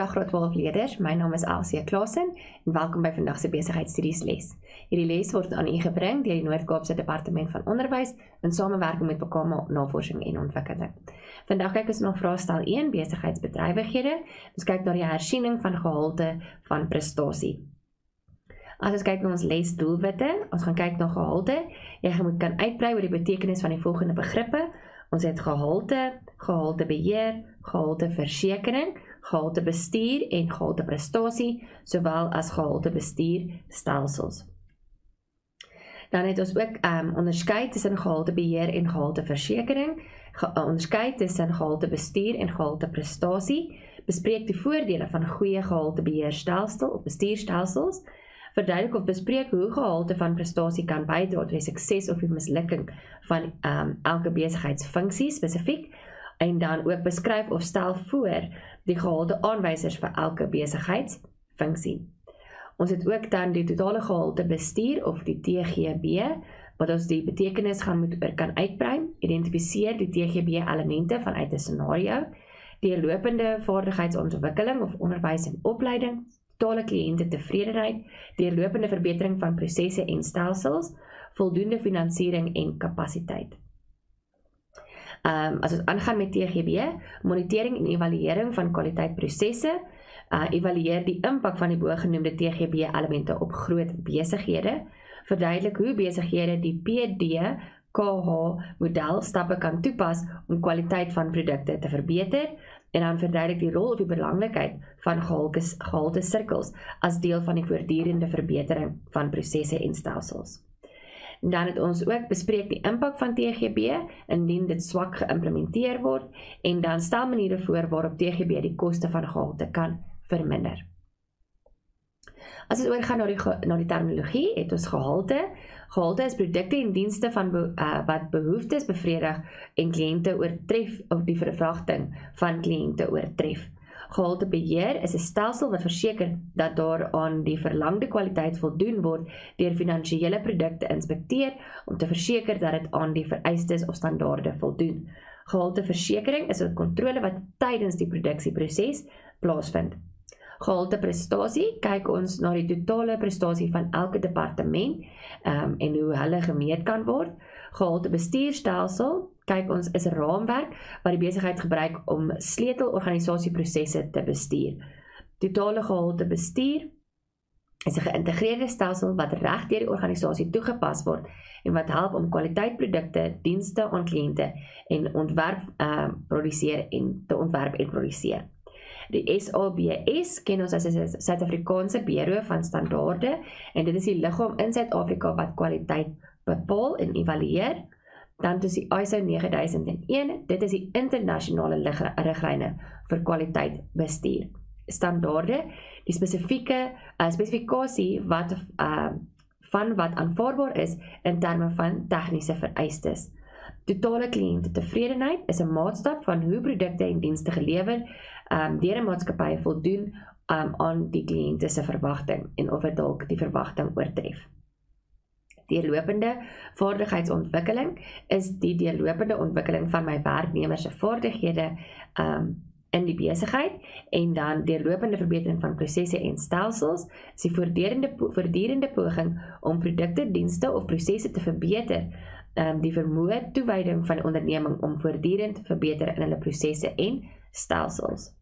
Goeiedag graad 12 leerders, my naam is Elsie Klaasen en welkom by vandag se besigheidstudies les. Hierdie les word aan u gebring deur die Noord-Kaapse Departement van Onderwys in samewerking met Bekwame Navorsing en Ontwikkeling. Vandag kyk ons na vraestel 1, besigheidsbedrywighede. Ons kyk na die hersiening van gehalte van prestasie. As ons kyk na ons lesdoelwitte, ons gaan kyk na gehalte. Jy kan uitbrei oor die betekenis van die volgende begrippe. Ons het gehalte, gehaltebeheer, gehalteversekering, gehaltebestuur en gehalteprestasie, sowel as gehaltebestuurstelsels. Dan het ons ook onderskei tussen gehaltebeheer en gehalteversekering, onderskei tussen gehaltebestuur en gehalteprestasie, bespreek die voordele van goeie gehaltebeheerstelsel of bestuurstelsels, verduidelik of bespreek hoe gehalte van prestasie kan bydra tot die sukses of die mislukking van elke besigheidsfunksie spesifiek, en dan ook beskryf of stel voor die gehalte aanwysers vir elke besigheidsfunksie. Ons het ook dan die totale gehalte bestuur of die TGB, wat ons die betekenis kan uitbrei, identifiseer die TGB elemente vanuit 'n scenario, die lopende vaardigheidsontwikkeling of onderwys en opleiding, totale kliëntetevredenheid, die lopende verbetering van prosesse en stelsels, voldoende finansiering en kapasiteit. As ons aangaan met TGB, monitering en evaluering van kwaliteitprosesse, evalueer die impak van die bogenoemde TGB-elemente op groot besighede, verduidelik hoe besighede die PDKH-model stappe kan toepas om kwaliteit van produkte te verbeter, en dan verduidelik die rol of die belangrikheid van gehalte sirkels as deel van die voortdurende verbetering van prosesse en stelsels. En dan het ons ook bespreek die impak van TGB indien dit swak geïmplementeer word, en dan stel maniere voor waarop TGB die koste van gehalte kan verminder. As ons oorgaan na die terminologie, het ons gehalte. Gehalte is produkte en dienste wat behoeftes bevredig en kliënte oortref, of die verwagting van kliënte oortref. Gehaltebeheer is 'n stelsel wat verseker dat daar aan die verlangde kwaliteit voldoen word deur finansiële produkte inspekteer om te verseker dat dit aan die vereistes of standaarde voldoen. Gehalteversekering is 'n kontrole wat tydens die produksieproses plaasvind. Gehalteprestasie kyk ons na die totale prestasie van elke departement en hoe hulle gemeet kan word. Gehaltebestuurstelsel kyk ons is 'n raamwerk wat die besigheid gebruik om sleutelorganisasieprosesse te bestuur. Totale gehaltebestuur is 'n geïntegreerde stelsel wat reg deur die organisasie toegepas word en wat help om kwaliteitprodukte, dienste aan kliënte en te ontwerp en produseer. Die SABS ken ons as 'n Suid-Afrikaanse Buro van Standaarde, en dit is die liggaam in Suid-Afrika wat kwaliteit bepaal en evalueer. Dan is die ISO 9001, dit is die internasionale riglyne vir kwaliteitbestuur. Standaarde, die spesifikasie van wat aanvaarbaar is in terme van tegniese vereistes. Totale kliëntetevredenheid is 'n maatstaf van hoe produkte en dienste gelewer deur 'n maatskappy voldoen aan die kliënte se verwagting en of dit dalk die verwagting oortref. Deurlopende vaardigheidsontwikkeling is die deurlopende ontwikkeling van my werknemers se vaardighede in die besigheid, en dan deurlopende verbetering van prosesse en stelsels is die voortdurende poging om produkte, dienste of prosesse te verbeter, die vermoë toewyding van die onderneming om voortdurend verbeter in hulle prosesse en stelsels.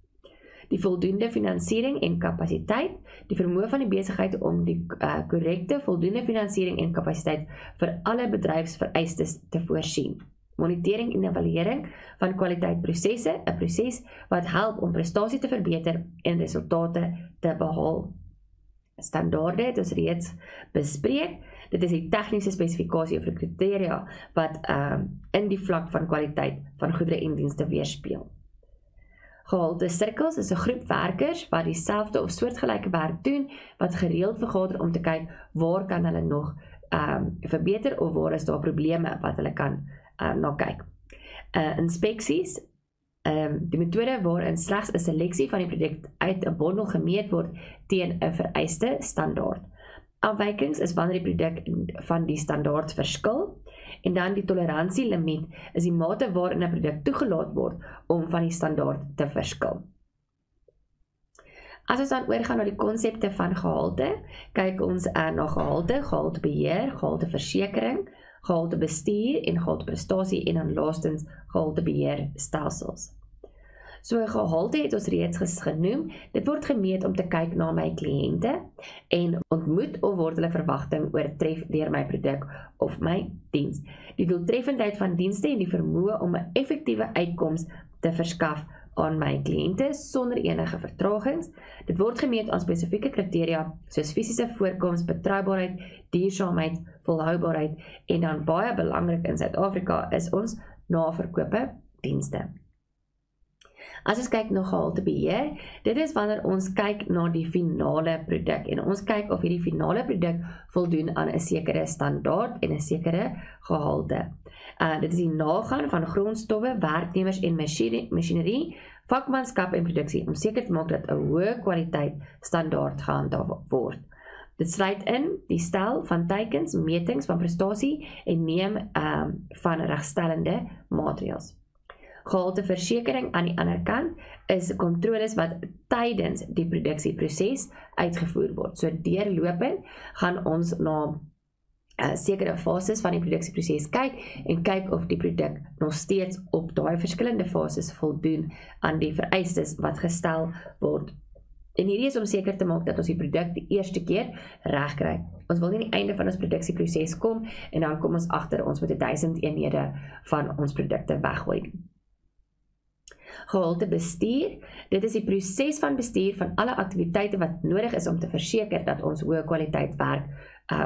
Die voldoende finansiering en kapasiteit, die vermoë van die besigheid om die korrekte voldoende finansiering en kapasiteit vir alle bedryfsvereistes te voorsien. Monitering en evaluering van kwaliteitprosesse, 'n proses wat help om prestasie te verbeter en resultate te behaal. Standaarde het ons reeds bespreek. Dit is die tegniese spesifikasie of kriteria wat in die vlak van kwaliteit van goedere en dienste weerspieël. Gehalte sirkels is 'n groep werkers wat dieselfde of soortgelyke werk doen, wat gereeld vergader om te kyk waar kan hulle nog verbeter of waar is daar probleme wat hulle kan na kyk. Inspeksies, die metode waarin slegs 'n seleksie van die produk uit 'n bondel gemeet word teen 'n vereiste standaard. Afwykings is wanneer die produk van die standaard verskil, en dan die toleransielimiet is die mate waarin 'n produk toegelaat word om van die standaard te verskil. As ons dan oorgaan na die konsepte van gehalte, kyk ons na gehalte, gehaltebeheer, gehalteversekering, gehaltebestuur en gehalteprestasie en dan laastens gehaltebeheerstelsels. So gehalte het ons reeds genoem, dit word gemeet om te kyk na my kliënte en ontmoet of word hulle verwagting oortref deur my produk of my diens. Die doeltreffendheid van dienste en die vermoë om 'n effektiewe uitkoms te verskaf aan my kliënte sonder enige vertragings. Dit word gemeet aan spesifieke kriteria soos fisiese voorkoms, betroubaarheid, duursaamheid, volhoubaarheid en dan baie belangrik in Suid-Afrika is ons naverkope dienste. As ons kyk na gehaltebeheer, dit is wanneer ons kyk na die finale produk en ons kyk of hierdie finale produk voldoen aan 'n sekere standaard en 'n sekere gehalte. Dit is die nagaan van grondstowwe, werknemers en masjinerie, vakmanskap en produksie om seker te maak dat 'n hoë kwaliteit standaard gehandhaaf word. Dit sluit in die stel van teikens, metings van prestasie en neem van regstellende maatreëls. Gehalteversekering aan die ander kant is kontroles wat tydens die produksieproses uitgevoer word. So deurlopend gaan ons na sekere fases van die produksieproses kyk en kyk of die produk nog steeds op daai verskillende fases voldoen aan die vereistes wat gestel word. En hierdie is om seker te maak dat ons die produk die eerste keer reg kry. Ons wil nie aan die einde van ons produksieproses kom en dan kom ons agter ons moet 1000 eenhede van ons produkte weggooi. Gehaltebestuur, dit is die proses van bestuur van alle aktiwiteite wat nodig is om te verseker dat ons hoë kwaliteit werk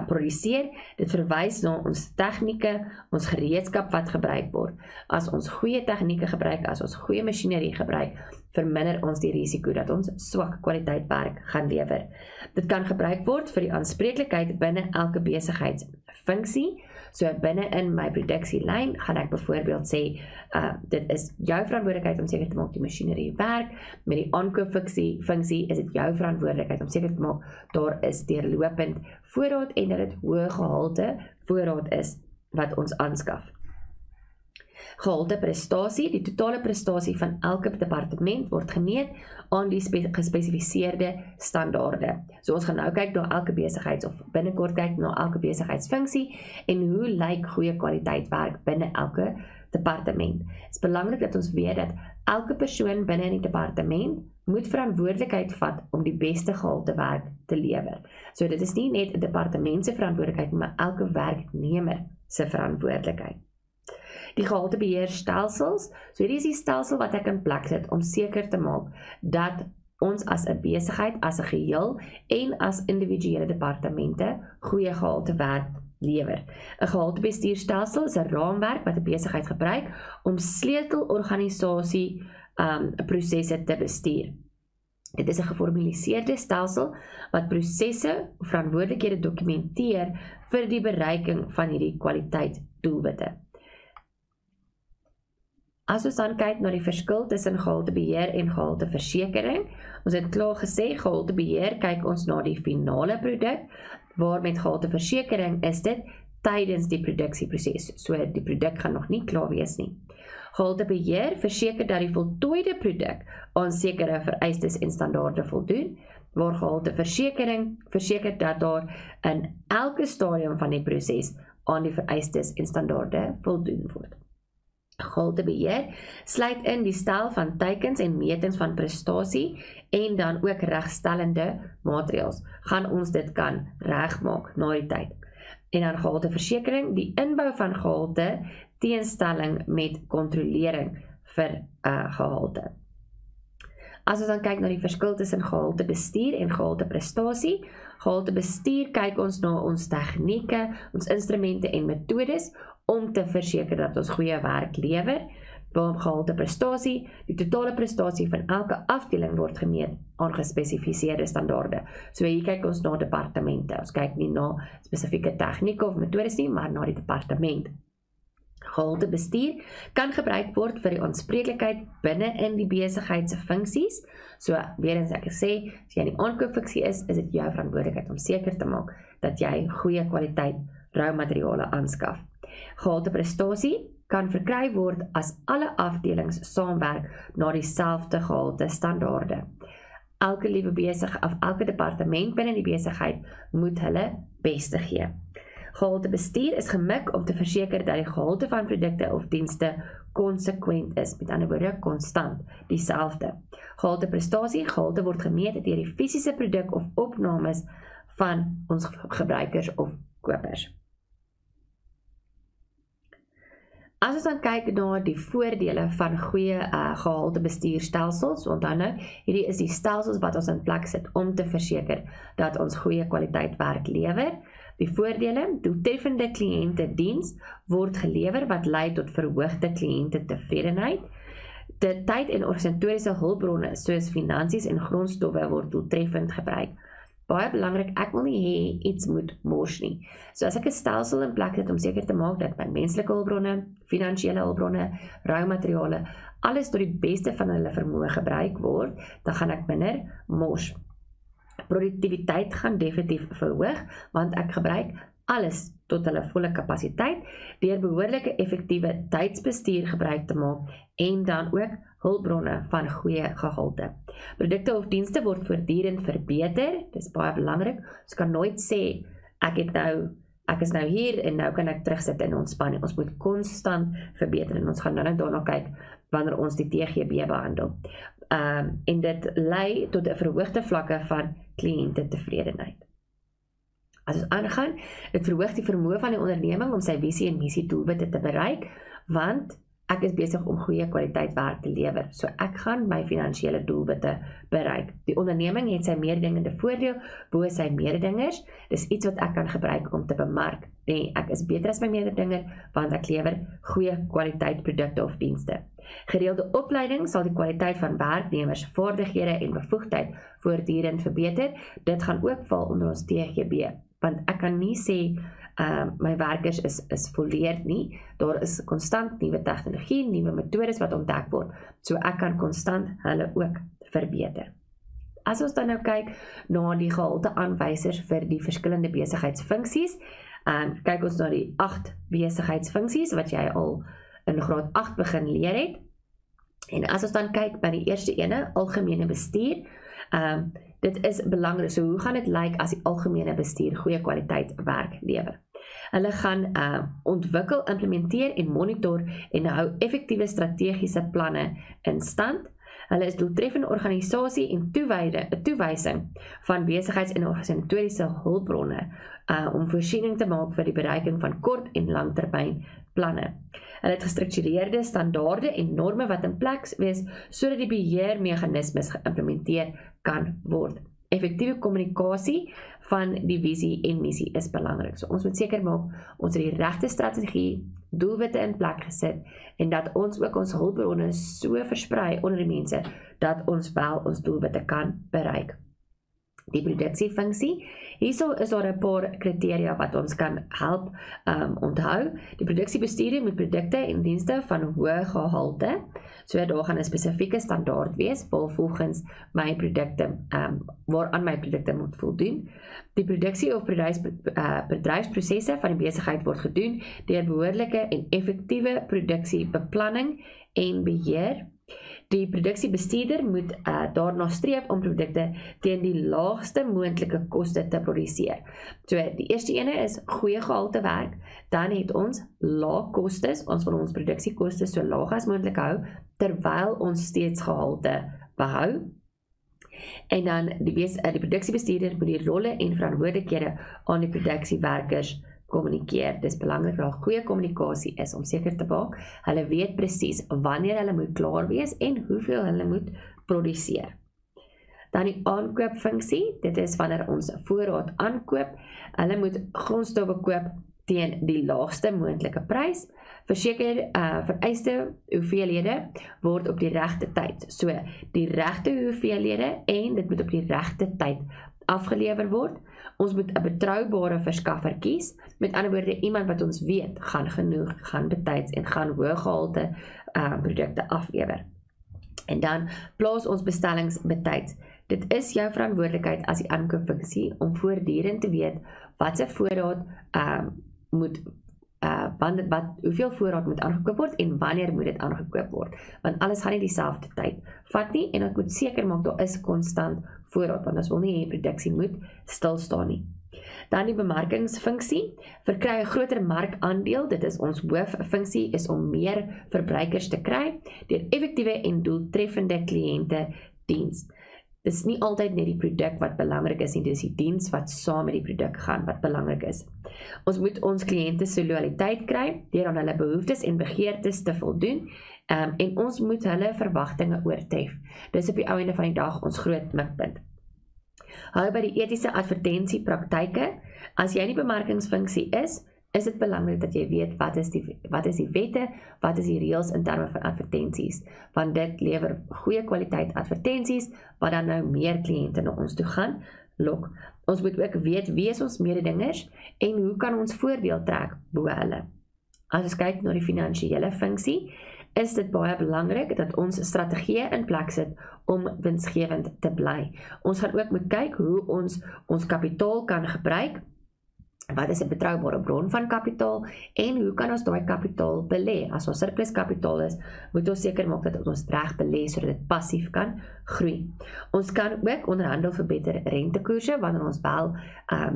produseer. Dit verwys na ons tegnieke, ons gereedskap wat gebruik word. As ons goeie tegnieke gebruik, as ons goeie masjinerie gebruik, verminder ons die risiko dat ons swak kwaliteit werk gaan lewer. Dit kan gebruik word vir die aanspreeklikheid binne elke besigheidsfunksie. So binne in my produksielyn gaan ek byvoorbeeld sê, dit is jou verantwoordelikheid om seker te maak die masjinerie werk. Met die aankoopfunksie is dit jou verantwoordelikheid om seker te maak daar is deurlopend voorraad en dat dit hoë gehalte voorraad is wat ons aanskaf. Gehalteprestasie, die totale prestasie van elke departement word gemeet aan die gespesifiseerde standaarde. So ons gaan nou kyk na elke besigheids of binnekort kyk na elke besigheidsfunksie en hoe lyk goeie kwaliteit werk binne elke departement. Dit is belangrik dat ons weet dat elke persoon binne in die departement moet verantwoordelikheid vat om die beste gehalte werk te lewer. So dit is nie net 'n departement se verantwoordelikheid, maar elke werknemer se verantwoordelikheid. Die gehaltebeheerstelsels, so hierdie is die stelsel wat ek in plek sit om seker te maak dat ons as 'n besigheid, as 'n geheel en as individuele departemente goeie gehaltewerk lewer. 'n Gehaltebestuurstelsel is 'n raamwerk wat 'n besigheid gebruik om sleutelorganisasie prosesse te bestuur. Dit is 'n geformaliseerde stelsel wat prosesse of verantwoordelikhede dokumenteer vir die bereiking van hierdie kwaliteitsdoelwitte. As ons dan kyk na die verskil tussen gehaltebeheer en gehalteversekering, ons het klaar gesê, gehaltebeheer kyk ons na die finale produk, waar met gehalteversekering is dit tydens die produksieproses, so die produk gaan nog nie klaar wees nie. Gehaltebeheer verseker dat die voltooide produk aan sekere vereistes en standaarde voldoen, waar gehalteversekering verseker dat daar in elke stadium van die proses aan die vereistes en standaarde voldoen word. Gehaltebeheer sluit in die stel van teikens en metings van prestasie en dan ook regstellende maatreëls. Gaan ons dit kan regmaak na die tyd. En dan gehalteversekering, die inbou van gehalte teenstelling met kontrolering vir gehalte. As ons dan kyk na die verskil tussen gehaltebestuur en gehalteprestasie, gehaltebestuur kyk ons na ons tegnieke, ons instrumente en metodes om te verseker dat ons goeie werk lewer. Waarom gehalteprestasie, die totale prestasie van elke afdeling word gemeet aan gespesifiseerde standaarde. So hier kyk ons na departemente. Ons kyk nie na spesifieke tegnieke of metodes nie, maar na die departement. Gehaltebestuur kan gebruik word vir die aanspreeklikheid binne in die besigheidsfunksies. So weer eens ek sê, as jy in die aankoopfunksie is dit jou verantwoordelikheid om seker te maak dat jy goeie kwaliteit roumateriale aanskaf. Gehalteprestasie kan verkry word as alle afdelings saamwerk na dieselfde gehalte standaarde. elke liewe of elke departement binne die besigheid moet hulle beste gee. Gehaltebestuur is gemik om te verseker dat die gehalte van produkte of dienste konsekwent is, met ander woorde konstant, dieselfde. Gehalteprestasie, gehalte word gemeet deur die fisiese produk of opnames van ons gebruikers of kopers. As ons dan kyk na die voordele van goeie gehaltebestuurstelsels, onthou nou, hierdie is die stelsels wat ons in plek sit om te verseker dat ons goeie kwaliteit werk lewer. Die voordele, doeltreffende kliëntediens word gelewer wat lei tot verhoogde kliëntetevredenheid. De tyd en organisatoriese hulpbronne soos finansies en grondstowwe word doeltreffend gebruik. Baie belangrik, ek wil nie hê iets moet mors nie. So as ek 'n stelsel in plek het om seker te maak dat my menslike hulpbronne, finansiële hulpbronne, ruimmateriale, alles tot die beste van hulle vermoë gebruik word, dan gaan ek minder mors. Produktiwiteit gaan definitief verhoog, want ek gebruik alles tot hulle volle kapasiteit, deur behoorlike effektiewe tydsbestuur gebruik te maak, en dan ook hulpbronne van goeie gehalte. Produkte of dienste word voortdurend verbeter, dis baie belangrik, ons kan nooit sê, ek is nou hier, en nou kan ek terugsit in ontspanning, ons moet konstant verbeter, en ons gaan nou daarna kyk, wanneer ons die TGB behandel. En dit lei tot 'n verhoogde vlakke van kliëntetevredenheid. As ons aangaan, dit verhoog die vermoë van die onderneming om sy visie en missie doelwitte te bereik, want ek is besig om goeie kwaliteit werk te lewer, so ek gaan my finansiële doelwitte bereik. Die onderneming het sy mededingende voordeel bo sy mededingers, dis iets wat ek kan gebruik om te bemark. Nee, ek is beter as my mededinger, want ek lewer goeie kwaliteit produkte of dienste. Gereelde opleiding sal die kwaliteit van werknemers, vaardighede en bevoegdheid voortdurend verbeter. Dit gaan ook val onder ons TGB, want ek kan nie sê my werkers is volleerd nie. Daar is konstant nuwe tegnologie, nuwe metodes wat ontdek word, so ek kan konstant hulle ook verbeter. As ons dan nou kyk na die gehalte aanwysers vir die verskillende besigheidsfunksies, kyk ons na die 8 besigheidsfunksies wat jy al in graad 8 begin leer het. En as ons dan kyk by die eerste ene, algemene bestuur, dit is belangrik, so hoe gaan dit lyk as die algemene bestuur goeie kwaliteit werk lewer? Hulle gaan ontwikkel, implementeer en monitor en hou effektiewe strategiese planne in stand. Hulle is doeltreffende organisasie en toewysing van besigheids- en organisatoriese hulpbronne om voorsiening te maak vir die bereiking van kort- en langtermyn planne. Hulle het gestruktureerde standaarde en norme wat in plek wees sodat die beheermeganismes geïmplementeer kan word. Effektiewe kommunikasie van die visie en missie is belangrik. So ons moet seker maak ons het die regte strategie, doelwitte in plek gesit en dat ons ook ons hulpbronne so versprei onder die mense dat ons wel ons doelwitte kan bereik. Die produksiefunksie, hierso is daar 'n paar kriteria wat ons kan help onthou. Die produksiebestuurder moet produkte en dienste van hoë gehalte, so daar gaan 'n spesifieke standaard wees volgens my produkte, waaraan my produkte moet voldoen. Die produksie of bedryfsprosesse van die besigheid word gedoen deur behoorlike en effektiewe produksiebeplanning en beheer. Die produksiebestuurder moet daarna streef om produkte teen die laagste moontlike koste te produseer. So die eerste ene is goeie gehalte werk, dan het ons lae kostes, ons wil ons produksiekoste so laag as moontlik hou, terwyl ons steeds gehalte behou. En dan die produksiebestuurder moet die rolle en verantwoordelikhede aan die produksiewerkers kommunikeer. Dis belangrik dat goeie kommunikasie is om seker te maak, hulle weet presies wanneer hulle moet klaar wees en hoeveel hulle moet produseer. Dan die aankoopfunksie, dit is wanneer ons voorraad aankoop, hulle moet grondstowwe koop teen die laagste moontlike prys, verseker vereiste hoeveelhede word op die regte tyd, so die regte hoeveelhede en dit moet op die regte tyd afgelewer word. Ons moet 'n betroubare verskaffer kies, met ander woorde iemand wat ons weet gaan genoeg, gaan betyds en gaan hoë gehalte produkte aflewer. En dan plaas ons bestellings betyds. Dit is jou verantwoordelikheid as die aankoopfunksie om voortdurend te weet wat se voorraad moet hoeveel voorraad moet aangekoop word en wanneer moet dit aangekoop word, want alles gaan nie dieselfde tyd vat nie, en ek moet seker maak daar is konstant voorraad, want ons wil nie hê produksie moet stilstaan nie. Dan die bemarkingsfunksie, verkry 'n groter markandeel, dit is ons hooffunksie, is om meer verbruikers te kry, deur effektiewe en doeltreffende kliënte diens. Dit is nie altyd net die produk wat belangrik is nie, dit is die diens wat saam met die produk gaan wat belangrik is. Ons moet ons kliënte se loyaliteit kry, deur aan hulle behoeftes en begeertes te voldoen, en ons moet hulle verwagtinge oortref. Dis op die ou einde van die dag ons groot mikpunt. Hou by die etiese advertentiepraktyke. As jy in die bemarkingsfunksie is dit belangrik dat jy weet wat is die wette, wat is die reëls in terme van advertensies, want dit lewer goeie kwaliteit advertensies, wat dan nou meer kliënte na ons toe gaan lok. Ons moet ook weet wie is ons mededingers en hoe kan ons voordeel trek bo hulle. As ons kyk na die finansiële funksie, is dit baie belangrik dat ons strategieë in plek sit om winsgewend te bly. Ons gaan ook moet kyk hoe ons kapitaal kan gebruik. Wat is 'n betroubare bron van kapitaal en hoe kan ons daai kapitaal belê? As ons surplus kapitaal is, moet ons seker maak dat ons reg belê sodat dit passief kan groei. Ons kan ook onderhandel vir beter rentekoerse wanneer ons wel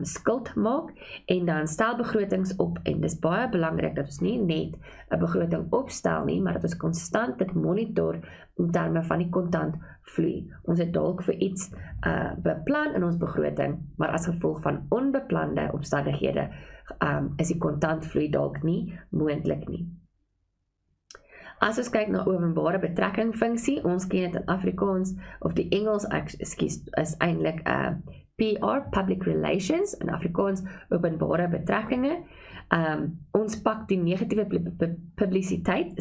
skuld maak en dan stel begrotings op, en dis baie belangrik dat ons nie net 'n begroting opstel nie, maar dat ons konstant dit monitor in terme van die kontant vloei. Ons het dalk vir iets beplan in ons begroting, maar as gevolg van onbeplande omstandighede is die kontant vloei dalk nie moontlik nie. As ons kyk na openbare betrekking funksie, ons ken dit in Afrikaans, of die Engels, is eintlik PR, Public Relations, in Afrikaans openbare betrekkinge. Ons pak die negatiewe publisiteit,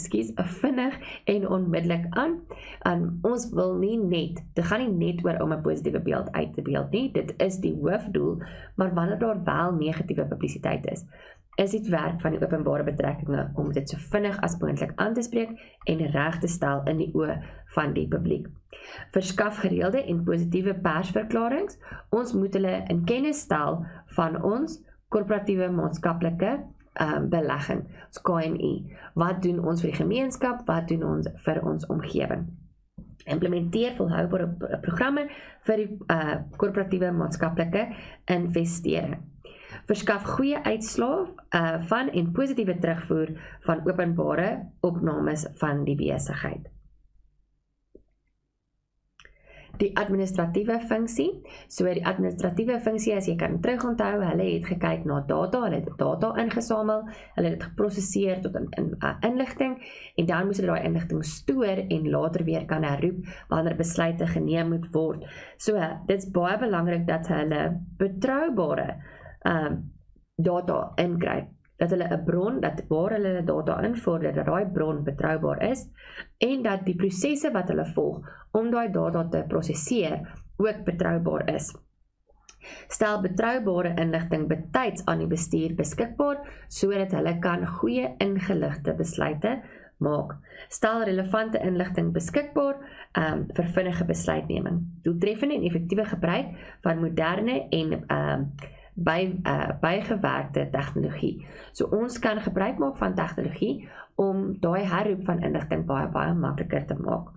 vinnig en onmiddellik aan. Ons wil nie net, dit gaan nie net oor om 'n positiewe beeld uit te beeld nie, dit is die hoofdoel, maar wanneer daar wel negatiewe publisiteit is dit werk van die openbare betrekkinge om dit so vinnig as moontlik aan te spreek en reg te stel in die oë van die publiek. Verskaf gereelde en positiewe persverklarings. Ons moet hulle in kennis stel van ons korporatiewe maatskaplike belegging, ons KMI. Wat doen ons vir die gemeenskap, wat doen ons vir ons omgewing? Implementeer volhoubare programme vir die korporatiewe maatskaplike investering. Verskaf goeie uitslae van en positiewe terugvoer van openbare opnames van die besigheid. Die administratiewe funksie, so die administratiewe funksie, as jy kan terugonthou, hulle het gekyk na data, hulle het data ingesamel, hulle het dit geprosesseer tot inligting, en dan moes hulle daai inligting stoor en later weer kan herroep wanneer besluite geneem moet word. So, dit is baie belangrik dat hulle betroubare data inkry, dat hulle 'n bron, dat waar hulle data invorder, dat daai bron betroubaar is, en dat die prosesse wat hulle volg om daai data te prosesseer ook betroubaar is. Stel betroubare inligting betyds aan die bestuur beskikbaar, sodat hulle kan goeie ingeligte besluite maak. Stel relevante inligting beskikbaar vir vinnige besluitneming. Doeltreffende en effektiewe gebruik van moderne en bygewerkte tegnologie. So ons kan gebruik maak van tegnologie om daai herroep van inligting baie makliker te maak.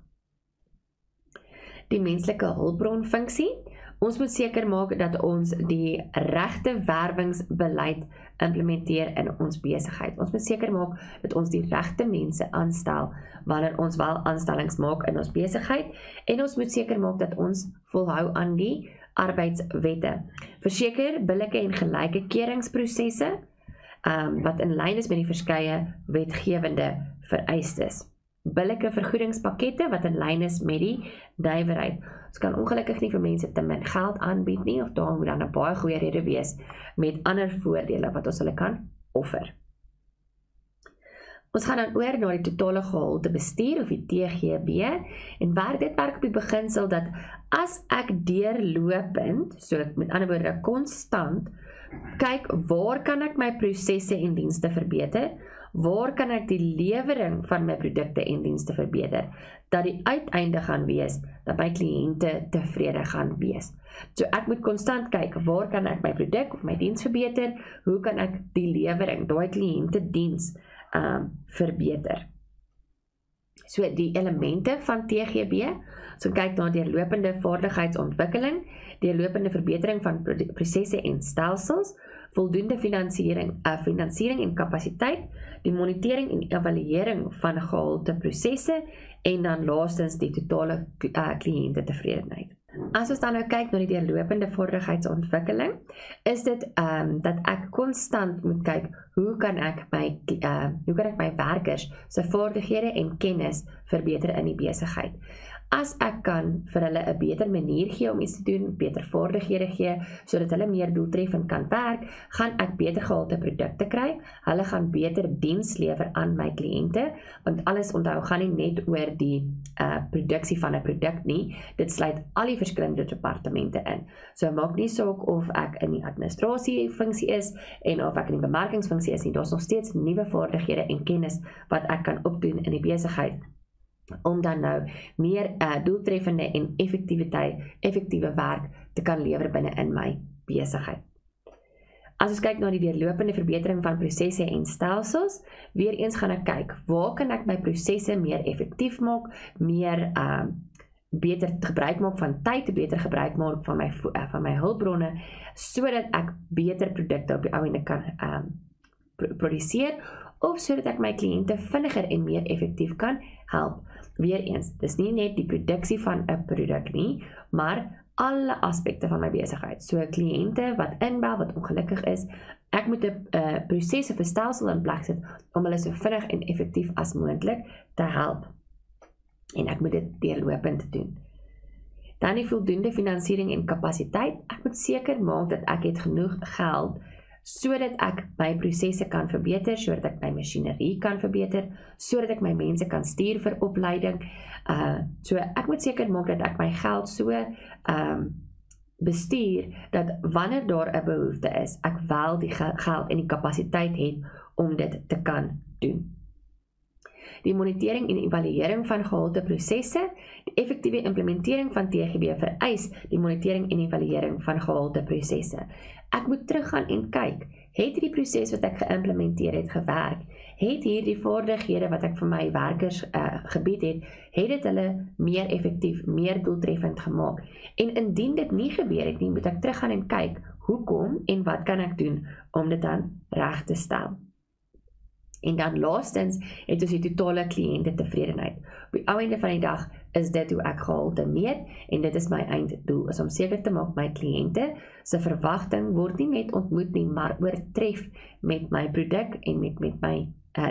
Die menslike hulpbron funksie. Ons moet seker maak dat ons die regte werwingsbeleid implementeer in ons besigheid. Ons moet seker maak dat ons die regte mense aanstel wanneer ons wel aanstellings maak in ons besigheid, en ons moet seker maak dat ons volhou aan die arbeidswette. Verseker billike en gelyke keringsprosesse wat in lyn is met die verskeie wetgewende vereistes. Billike vergoedingspakkette wat in lyn is met die nywerheid. Ons kan ongelukkig nie vir mense te min geld aanbied nie, of daar moet dan 'n baie goeie rede wees met ander voordele wat ons hulle kan offer. Ons gaan dan oor na die totale gehalte bestuur, of die TGB, en dit werk op die beginsel dat as ek deurlopend, so met ander woorde konstant, kyk waar kan ek my prosesse en dienste verbeter, waar kan ek die lewering van my produkte en dienste verbeter, dat die uiteinde gaan wees, dat my kliënte tevrede gaan wees. So ek moet konstant kyk, waar kan ek my produk of my diens verbeter, hoe kan ek die lewering, daai kliënte diens verbeter. So die elemente van TGB, so kyk na deurlopende vaardigheidsontwikkeling, deurlopende verbetering van prosesse en stelsels, voldoende finansiering en kapasiteit, die monitering en evaluering van gehalte prosesse en dan laastens die totale kliënte tevredenheid. As ons dan nou kyk na die deurlopende vaardigheidsontwikkeling, is dit dat ek konstant moet kyk, hoe kan ek my werkers se vaardighede en kennis verbeter in die besigheid. As ek kan vir hulle 'n beter manier gee om iets te doen, beter vaardighede gee, sodat hulle meer doeltreffend kan werk, gaan ek beter gehalte produkte kry, hulle gaan beter diens lewer aan my kliënte, want alles onthou gaan nie net oor die produksie van 'n produk nie, dit sluit al die verskillende departemente in. So maak nie saak of ek in die administrasiefunksie is en of ek in die bemarkingsfunksie is nie, daar's nog steeds nuwe vaardighede en kennis wat ek kan opdoen in die besigheid, om dan nou meer doeltreffende en effektiewe werk te kan lewer binne in my besigheid. As ons kyk na die deurlopende verbetering van prosesse en stelsels, weer eens gaan ek kyk, waar kan ek my prosesse meer effektief maak, meer beter gebruik maak van tyd, beter gebruik maak van my hulpbronne, sodat ek beter produkte op die ou ende kan produseer, of sodat ek my kliënte vinniger en meer effektief kan help. Weereens, dis nie net die produksie van 'n produk nie, maar alle aspekte van my besigheid. So kliënte wat inbel, wat ongelukkig is, ek moet 'n proses of 'n stelsel in plek sit om hulle so vinnig en effektief as moontlik te help. En ek moet dit deurlopend doen. Dan die voldoende finansiering en kapasiteit. Ek moet seker maak dat ek het genoeg geld sodat ek my prosesse kan verbeter, sodat ek my masjinerie kan verbeter, sodat ek my mense kan stuur vir opleiding. So ek moet seker maak dat ek my geld so bestuur, dat wanneer daar 'n behoefte is, ek wel die geld en die kapasiteit het om dit te kan doen. Die monitering en evaluering van gehalte prosesse, die effektiewe implementering van TGB vereis die monitering en evaluering van gehalte prosesse. Ek moet teruggaan en kyk, het die proses wat ek geïmplementeer het gewerk? Het hierdie vaardighede wat ek vir my werkers gebied het dit hulle meer effektief, meer doeltreffend gemaak? En indien dit nie gebeur het nie, moet ek teruggaan en kyk, hoekom en wat kan ek doen om dit dan reg te stel? En dan laastens het ons die totale kliënte tevredenheid. Op die ou einde van die dag is dit hoe ek gehalte meet, en dit is my einddoel, is om seker te maak my kliënte se verwagting word nie net ontmoet nie, maar oortref met my produk en met my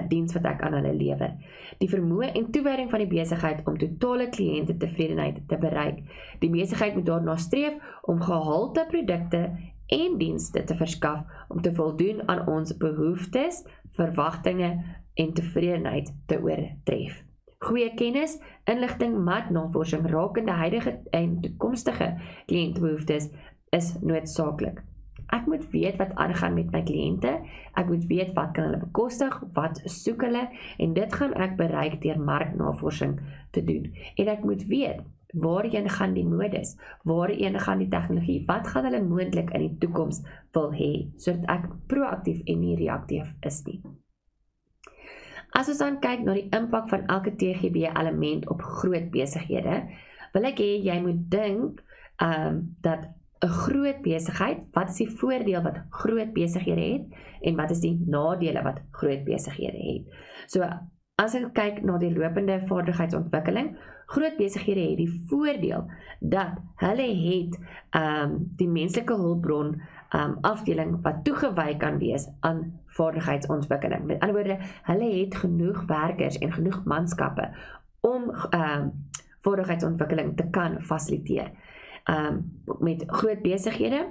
diens wat ek aan hulle lewer. Die vermoë en toewyding van die besigheid om totale kliënte tevredenheid te bereik. Die besigheid moet daarna streef om gehalte produkte en dienste te verskaf om te voldoen aan ons behoeftes, verwagtinge en tevredenheid te oortref. Goeie kennis, inligting, navorsing rakende huidige en toekomstige kliëntebehoeftes is noodsaaklik. Ek moet weet wat aangaan met my kliënte, ek moet weet wat kan hulle bekostig, wat soek hulle, en dit gaan ek bereik deur marknavorsing te doen. En ek moet weet, waarheen gaan die modes, waarheen gaan die tegnologie, wat gaan hulle moontlik in die toekoms wil hê, sodat ek proaktief en nie reaktief is nie. As ons dan kyk na die impak van elke TGB element op groot besighede, wil ek hê jy moet dink dat 'n groot besigheid, wat is die voordeel wat groot besighede het en wat is die nadele wat groot besighede het. So as ek kyk na die lopende vaardigheidsontwikkeling, groot besighede het die voordeel dat hulle het die menslike hulpbron afdeling wat toegewy kan wees aan vaardigheidsontwikkeling. Met ander woorde, hulle het genoeg werkers en genoeg manskappe om vaardigheidsontwikkeling te kan fasiliteer. Met groot besighede,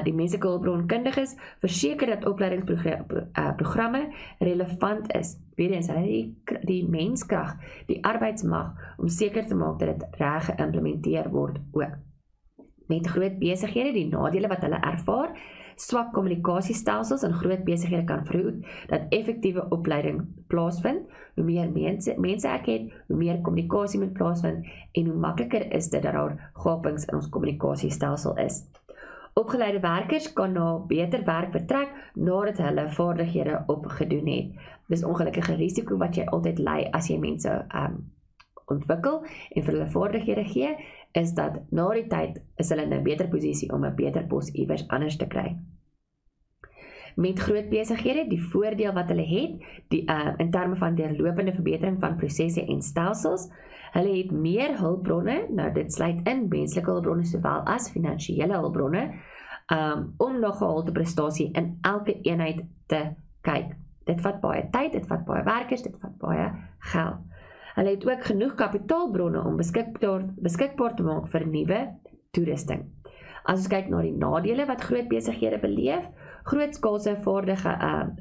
die menslike hulpbronkundiges, verseker dat opleidingsprogramme relevant is. Weerens, hulle die menskrag, die arbeidsmag, om seker te maak dat dit reg geïmplementeer word ook. Met groot besighede, die nadele wat hulle ervaar, swak kommunikasiestelsels in groot besighede kan verhoed dat effektiewe opleiding plaasvind. Hoe meer mense ek het, hoe meer kommunikasie moet plaasvind en hoe makliker is dit dat daar gapings in ons kommunikasiestelsel is. Opgeleide werkers kan na beter werk vertrek nadat hulle vaardighede opgedoen het. Dis ongelukkige risiko wat jy altyd lei as jy mense ontwikkel en vir hulle vaardighede gee, is dat na die tyd is hulle in 'n beter posisie om 'n beter pos iewers anders te kry. Met groot besighede, die voordeel wat hulle het, in terme van deurlopende verbetering van prosesse en stelsels, hulle het meer hulpbronne, nou dit sluit in menslike hulpbronne sowel as finansiële hulpbronne, om na gehalte prestasie in elke eenheid te kyk. Dit vat baie tyd, dit vat baie werkers, dit vat baie geld. Hulle het ook genoeg kapitaalbronne om beskikbaar te maak vir nuwe toerusting. As ons kyk na die nadele wat groot besighede beleef, grootskaalse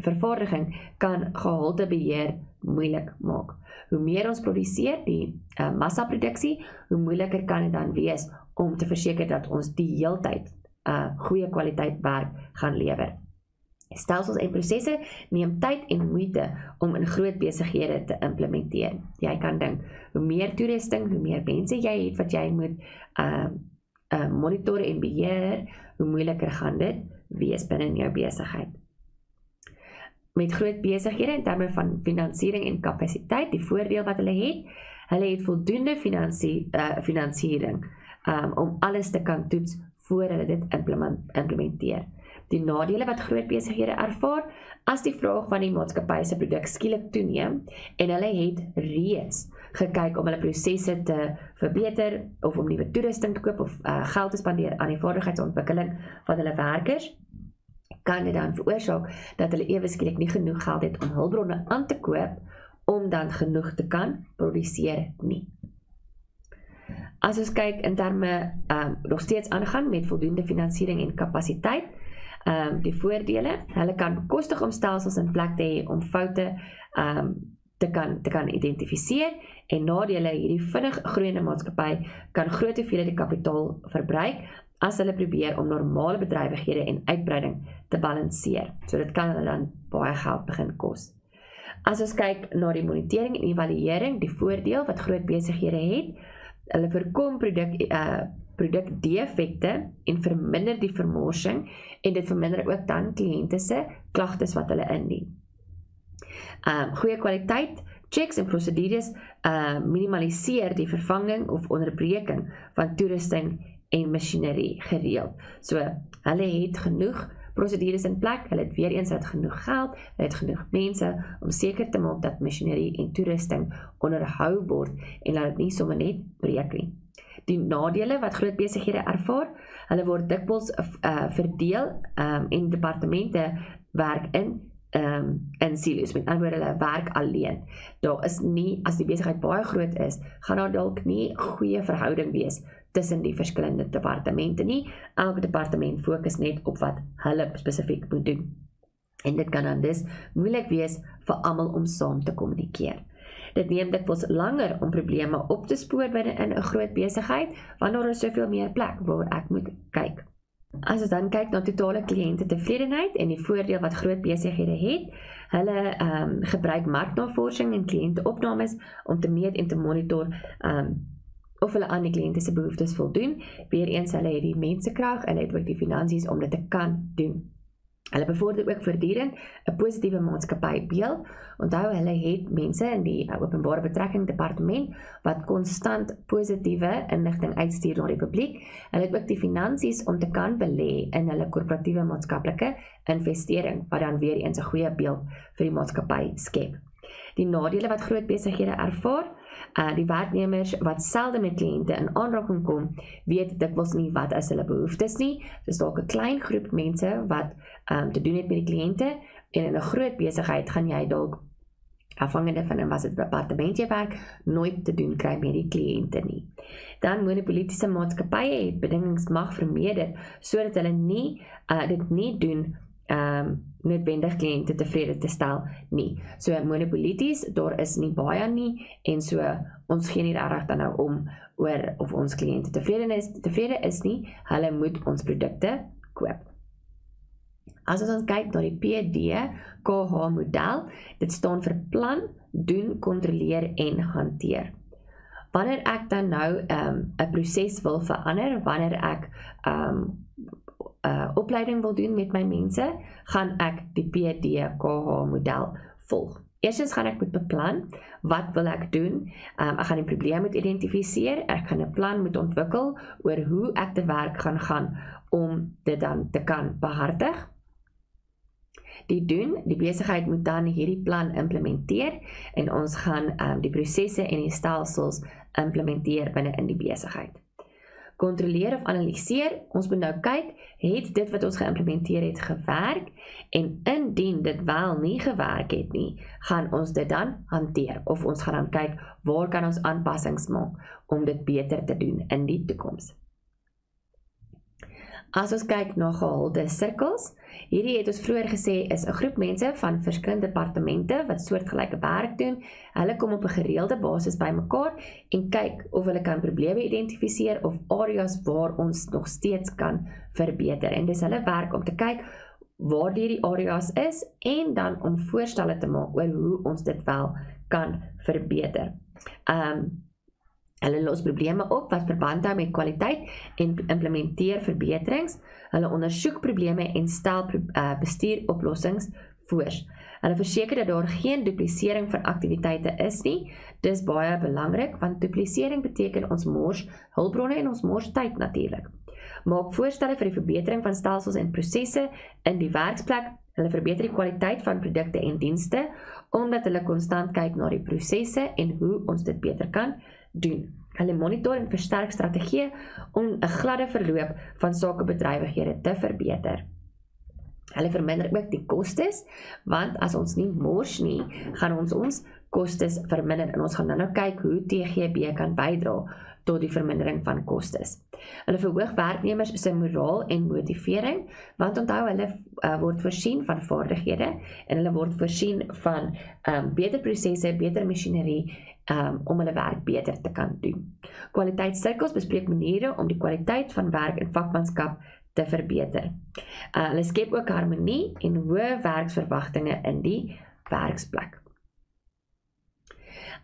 vervaardiging kan gehaltebeheer moeilik maak. Hoe meer ons produseer, die massaproduksie, hoe moeiliker kan dit dan wees om te verseker dat ons die heeltyd goeie kwaliteit werk gaan lewer. Stelsels en prosesse neem tyd en moeite om in groot besighede te implementeer. Jy kan dink, hoe meer toerusting, hoe meer mense jy het wat jy moet monitor en beheer, hoe moeiliker gaan dit wees binne jou besigheid. Met groot besighede in terme van finansiering en kapasiteit, die voordeel wat hulle het voldoende finansiering om alles te kan toets voor hulle dit implementeer. Die nadele wat groot besighede ervaar, as die vraag van die maatskappy se produk skielik toeneem en hulle het reeds gekyk om hulle prosesse te verbeter of om nuwe toerusting te koop of geld te spandeer aan die vaardigheidsontwikkeling van hulle werkers, kan dit dan veroorsaak dat hulle ewe skielik nie genoeg geld het om hulpbronne aan te koop om dan genoeg te kan produseer nie. As ons kyk in terme nog steeds aangaan met voldoende finansiering en kapasiteit, die voordele, hulle kan bekostig om stelsels in plek te hê om foute te kan identifiseer en nadele, hierdie vinnig groeiende maatskappy kan groot hoeveelhede kapitaal verbruik as hulle probeer om normale bedrywighede en uitbreiding te balanseer. So dit kan hulle dan baie geld begin kos. As ons kyk na die monitering en evaluering, die voordeel wat groot besighede het, hulle voorkom produkdefekte en verminder die vermorsing en dit verminder ook dan kliënte se klagtes wat hulle indien. Goeie kwaliteit, checks en prosedures minimaliseer die vervanging of onderbreking van toerusting en masjinerie gereeld. So, hulle het genoeg prosedures in plek, hulle het weer eens genoeg geld, hulle het genoeg mense om seker te maak dat masjinerie en toerusting onderhou word en laat dit nie sommer net breek nie. Die nadele wat groot besighede ervaar, hulle word dikwels verdeel en departemente werk in silo's, met ander woorde hulle werk alleen. Daar is nie, as die besigheid baie groot is, gaan daar dalk nie goeie verhouding wees tussen die verskillende departemente nie. Elke departement fokus net op wat hulle spesifiek moet doen. En dit kan dan dus moeilik wees vir almal om saam te kommunikeer. Dit neem dikwels langer om probleme op te spoor binne in 'n groot besigheid, want daar is soveel meer plek waar ek moet kyk. As ons dan kyk na totale kliënte tevredenheid en die voordeel wat groot besighede het, hulle gebruik marknavorsing en kliënteopnames om te meet en te monitor of hulle aan die kliënte se behoeftes voldoen. Weereens hulle het die mensekrag, hulle het ook die finansies om dit te kan doen. Hulle bevorder ook voortdurend 'n positiewe maatskappybeeld. Onthou, hulle het mense in die openbare betrekking departement wat konstant positiewe inligting uitstuur na die publiek. Hulle het ook die finansies om te kan belê in hulle korporatiewe maatskaplike investering, wat dan weer eens 'n goeie beeld vir die maatskappy skep. Die nadele wat groot besighede ervaar, die werknemers wat selde met kliënte in aanraking kom, weet dikwels nie wat is hulle behoeftes nie. Dis dalk 'n klein groep mense wat te doen het met die kliënte, en in 'n groot besigheid gaan jy dalk, afhangende van in wat se departement jy werk, nooit te doen kry met die kliënte nie. Dan monopolitiese maatskappye het bedingingsmag vermeerder sodat hulle dit nie doen noodwendig kliënte tevrede te stel nie. So monopolities, daar is nie baie nie, en so ons gee nie regtig dan nou om oor of ons kliënte tevrede is nie, hulle moet ons produkte koop. As ons kyk na die PDKH model, dit staan vir plan, doen, kontroleer en hanteer. Wanneer ek dan nou 'n proses wil verander, wanneer ek opleiding wil doen met my mense, gaan ek die PDKH model volg. Eerstens gaan ek moet beplan, wat wil ek doen? Ek gaan die probleem moet identifiseer, ek gaan 'n plan moet ontwikkel oor hoe ek te werk gaan om dit dan te kan behartig. Die besigheid moet dan hierdie plan implementeer en ons gaan die prosesse en die stelsels implementeer binne in die besigheid. Kontroleer of analiseer, ons moet nou kyk, het dit wat ons geïmplementeer het gewerk, en indien dit wel nie gewerk het nie, gaan ons dit dan hanteer, of ons gaan dan kyk, waar kan ons aanpassings maak, om dit beter te doen in die toekoms. As ons kyk na gehalte sirkels, hierdie het ons vroeër gesê is 'n groep mense van verskillende departemente wat soortgelyke werk doen. Hulle kom op 'n gereelde basis bymekaar en kyk of hulle kan probleme identifiseer of areas waar ons nog steeds kan verbeter. En dis hulle werk om te kyk waar die areas is en dan om voorstelle te maak oor hoe ons dit wel kan verbeter. Hulle los probleme op wat verband hou met kwaliteit en implementeer verbeterings. Hulle ondersoek probleme en stel bestuuroplossings voor. Hulle verseker dat daar geen duplisering van aktiwiteite is nie. Dis baie belangrik want duplisering beteken ons mors hulpbronne en ons mors tyd natuurlik. Maak voorstelle vir die verbetering van stelsels en prosesse in die werksplek. Hulle verbeter die kwaliteit van produkte en dienste omdat hulle konstant kyk na die prosesse en hoe ons dit beter kan doen. Hulle monitor en versterk strategieë om 'n gladde verloop van sakebedrywighede te verbeter. Hulle verminder ook die kostes, want as ons nie mors nie, gaan ons kostes verminder en ons gaan nou kyk hoe TGB kan bydra tot die vermindering van kostes. Hulle verhoog werknemers se moraal en motivering, want onthou hulle word voorsien van vaardighede en hulle word voorsien van beter prosesse, beter masjinerie om hulle werk beter te kan doen. Kwaliteitssirkels bespreek maniere om die kwaliteit van werk en vakmanskap te verbeter. Hulle skep ook harmonie en hoë werksverwagtinge in die werksplek.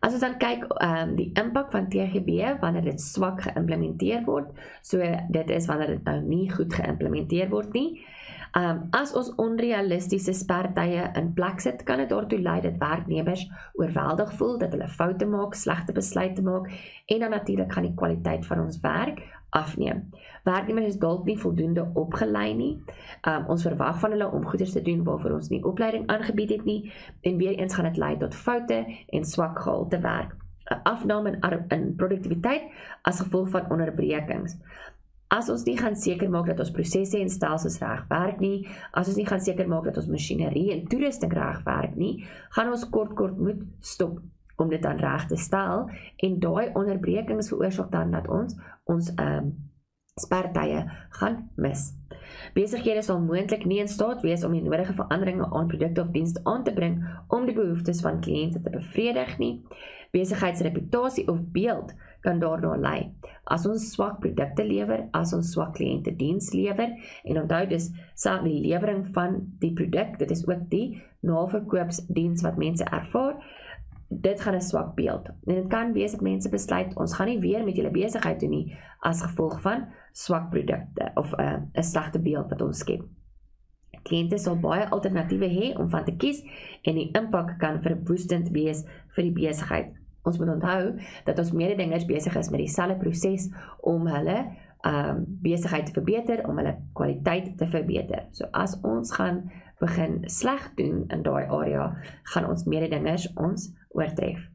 As ons dan kyk die impak van TGB wanneer dit swak geïmplementeer word, so dit is wanneer dit nou nie goed geïmplementeer word nie. As ons onrealistiese spertye in plek sit, kan dit daartoe lei dat werknemers oorweldig voel, dat hulle foute maak, slegte besluite maak en dan natuurlik gaan die kwaliteit van ons werk afneem. Werknemers is dalk nie voldoende opgelei nie. Ons verwag van hulle om goeders te doen waarvoor ons nie opleiding aangebied het nie en weer eens gaan dit lei tot foute en swak gehalte werk. 'n Afname in produktiwiteit as gevolg van onderbrekings. As ons nie gaan seker maak dat ons prosesse en stelsels reg werk nie, as ons nie gaan seker maak dat ons masjinerie en toerusting reg werk nie, gaan ons kort moet stop om dit dan reg te stel en daai onderbrekings veroorsaak dan dat ons spertye gaan mis. Besighede sal moontlik nie in staat wees om die nodige veranderinge aan produkte of dienste aan te bring om die behoeftes van kliënte te bevredig nie. Besigheidsreputasie of beeld kan daarna lei. As ons swak produkte lewer, as ons swak kliënte diens lewer, en onthou dis self die lewering van die produk, dit is ook die naverkoopsdiens wat mense ervaar, dit gaan 'n swak beeld. En dit kan wees dat mense besluit, ons gaan nie weer met julle besigheid doen nie, as gevolg van swak produkte, of 'n slegte beeld wat ons skep. Kliënte sal baie alternatiewe hê om van te kies, en die impak kan verwoestend wees vir die besigheid. Ons moet onthou dat ons mededingers besig is met dieselfde proses om hulle besigheid te verbeter, om hulle kwaliteit te verbeter. So as ons gaan begin sleg doen in daai area, gaan ons mededingers ons oortref.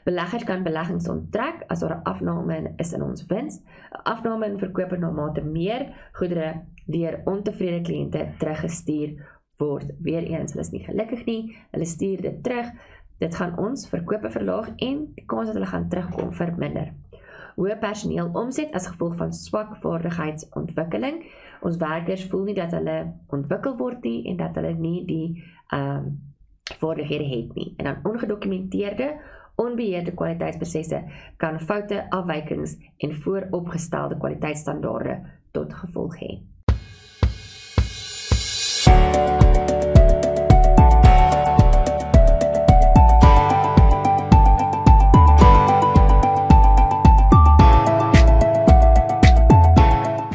Beleggers kan beleggings onttrek as daar 'n afname is in ons wins. 'n Afname in verkope na mate meer goedere deur ontevrede kliënte teruggestuur word. Weereens, hulle is nie gelukkig nie, hulle stuur dit terug. Dit gaan ons verkope verlaag en die kans dat hulle gaan terugkom verminder. Hoë personeel omset as gevolg van swak vaardigheidsontwikkeling. Ons werkers voel nie dat hulle ontwikkel word nie en dat hulle nie die vaardighede het nie. En dan ongedokumenteerde, onbeheerde kwaliteitsprosesse kan foute, afwykings en vooropgestelde kwaliteitsstandaarde tot gevolg hê.